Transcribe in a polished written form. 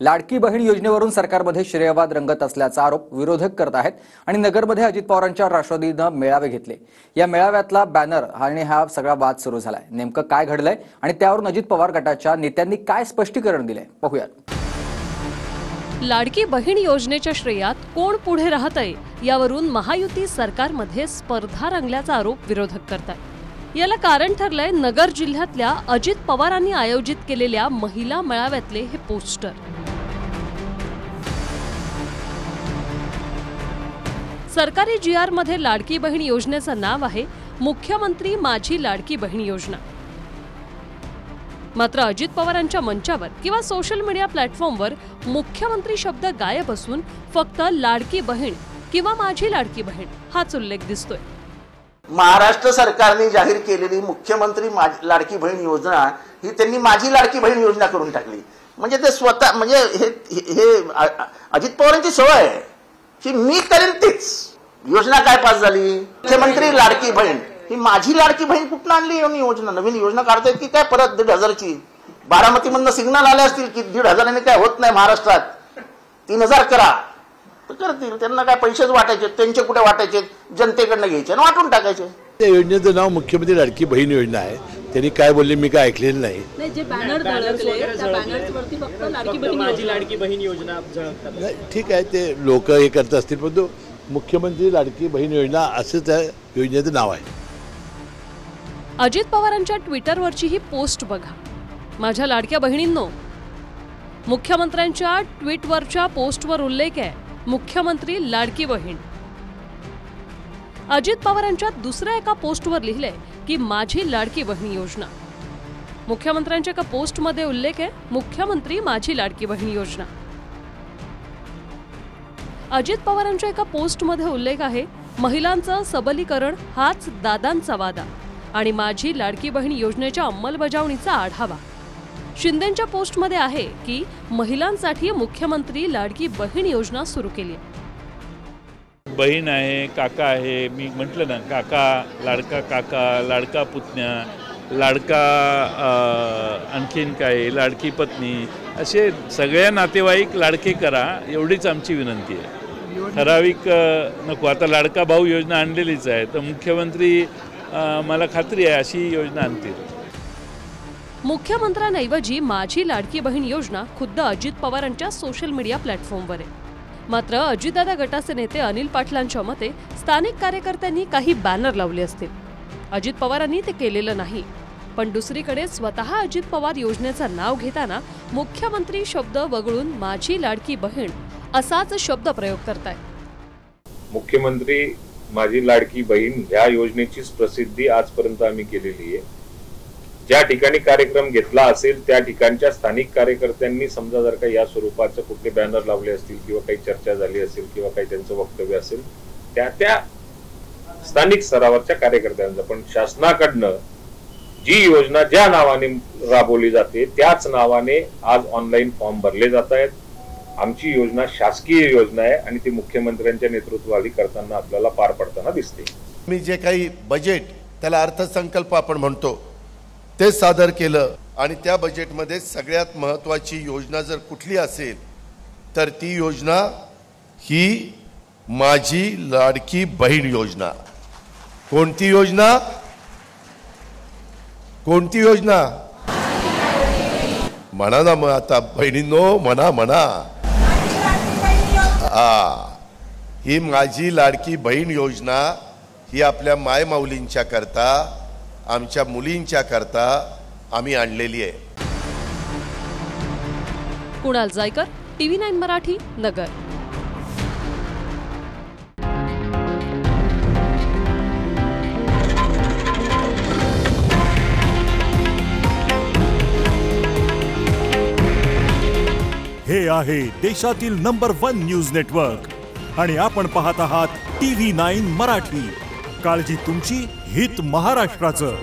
लाडकी बहीण योजनेवरून सरकारमध्ये श्रेयवाद रंगत असल्याचा आरोप विरोधक करत आहेत आणि नगरमध्ये अजित पवारांच्या राष्ट्रवादीनं मेळावे घेतले। या मेळाव्यातला बॅनर आणि हा सगळा वाद सुरू झालाय। नेमकं काय घडलंय आणि त्यावरून अजित पवार गटाच्या नेत्यांनी काय स्पष्टीकरण दिलंय पाहूयात। लाडकी बहीण योजनेच्या श्रेयात कोण पुढे राहतंय यावरून महायुती सरकारमध्ये स्पर्धा रंगल्याचा आरोप विरोधक करतात। याला कारण ठरलंय नगर जिल्ह्यातल्या अजित पवारांनी आयोजित केलेल्या महिला मेळाव्यातले हे पोस्टर। सरकारी GR मध्ये लाडकी बहीण योजनेचं नाव आहे मुख्यमंत्री माझी लाडकी बहीण योजना। मात्र अजित पवारांच्या मंचावर किंवा सोशल मीडिया प्लॅटफॉर्मवर मुख्यमंत्री शब्द गायब असून फक्त लाडकी बहीण किंवा माझी लाडकी बहीण हाच उल्लेख दिसतोय। महाराष्ट्र सरकारने जाहीर केलेली मुख्यमंत्री लाडकी बहीण योजना ही त्यांनी माझी लाडकी बहीण योजना करून टाकली। म्हणजे ते स्वतः म्हणजे हे अजित पवारांची सवय आहे की मी करेन तेच। योजना काय पास झाली? मुख्यमंत्री लाडकी बहीण ही माझी लाडकी बहीण कुठून आणली? योजना नवीन योजना काढतायत की काय? परत 1,500ची बारामतीमधनं सिग्नल आले असतील की 1,500ने काय होत नाही महाराष्ट्रात, 3,000 करा तर करतील। त्यांना काय पैसेच वाटायचे? त्यांचे कुठे वाटायचे? जनतेकडनं घ्यायचे आणि वाटून टाकायचे। त्या योजनेचं नाव मुख्यमंत्री लाडकी बहीण योजना आहे। त्यांनी काय बोलले मी काय ऐकलेलं नाही। जे बॅनर धडकले त्या बॅनरवरती फक्त लाडकी बहीण माझी लाडकी बहीण योजना झळकतात। ठीक आहे, ते लोक हे करत असतील, परंतु मुख्यमंत्री लाडकी बहीण योजना असं त्या योजनेचं नाव आहे। अजित पवारांच्या ट्विटरवरची ही पोस्ट बघा। माझ्या लाडक्या बहिणींनो, मुख्यमंत्र्यांच्या ट्विटवरच्या पोस्टवर उल्लेख आहे मुख्यमंत्री लाडकी बहीण। अजित पवारांच्या दुसऱ्या एका पोस्टवर लिहिलंय की माझी लाडकी बहीण योजना। मुख्यमंत्र्यांच्या एका पोस्टमध्ये उल्लेख आहे मुख्यमंत्री माझी लाडकी बहीण योजना। अजित पवारांच्या एका पोस्टमध्ये उल्लेख आहे महिलांचं सबलीकरण हाच दादांचा वादा आणि माझी लाडकी बहीण योजनेच्या अंमलबजावणीचा आढावा। शिंदेंच्या पोस्टमध्ये आहे की महिलांसाठी मुख्यमंत्री लाडकी बहीण योजना सुरू केली आहे। बहीण आहे, काका आहे, मी म्हटलं ना काका, लाडका पुतण्या, लाडका आणखीन काय, लाडकी पत्नी, असे सगळ्या नातेवाईक लाडके करा एवढीच आमची विनंती आहे। ठराविक नको। आता लाडका भाऊ योजना आणलेलीच आहे, तर मुख्यमंत्री मला खात्री आहे अशी योजना आणतील। मुख्यमंत्र्यांऐवजी माझी लाडकी बहीण योजना खुद्द अजित पवारांच्या सोशल मीडिया प्लॅटफॉर्मवर आहे। मात्र अजितदादा गटाचे नेते अनिल पाटलांच्या मते स्थानिक कार्यकर्त्यांनी काही बॅनर लावले असतील। अजित पवारांनी ते केलेलं नाही, पण दुसरीकडे स्वतः अजित पवार योजनेचं नाव घेताना मुख्यमंत्री शब्द वगळून माझी लाडकी बहीण असाच शब्द प्रयोग करतायत। मुख्यमंत्री माझी लाडकी बहीण ह्या योजनेचीच प्रसिद्धी आजपर्यंत आम्ही केलेली आहे। ज्या ठिकाणी कार्यक्रम घेतला असेल त्या ठिकाणच्या स्थानिक कार्यकर्त्यांनी समजा जर का या स्वरूपाचे कुठले बॅनर लावले असतील किंवा काही चर्चा झाली असेल किंवा काही त्यांचं वक्तव्य असेल त्या स्थानिक स्तरावरच्या कार्यकर्त्यांचं, पण शासनाकडनं जी योजना ज्या नावाने राबवली जाते त्याच नावाने आज ऑनलाईन फॉर्म भरले जात आहेत। आमची योजना शासकीय योजना आहे आणि ती मुख्यमंत्र्यांच्या नेतृत्वाखाली करताना आपल्याला पार पडताना दिसते। मी जे काही बजेट त्याला अर्थसंकल्प आपण म्हणतो ते सादर केलं आणि त्या बजेटमध्ये सगळ्यात महत्त्वाची योजना जर कुठली असेल तर ती योजना ही माझी लाडकी बहीण योजना। कोणती योजना? कोणती योजना? म्हणा ना मग आता बहिणींनो, म्हणा। ही माझी लाडकी बहीण योजना ही आपल्या मायमाऊलींच्या करता, आमच्या मुलींच्या करता आम्ही आणलेली आहे। कुणाल जायकर, TV9 मराठी, नगर। हे आहे देशातील नंबर 1 न्यूज नेटवर्क आणि आपण पाहत आहात TV9 मराठी। काळजी तुमची, हित महाराष्ट्राचं।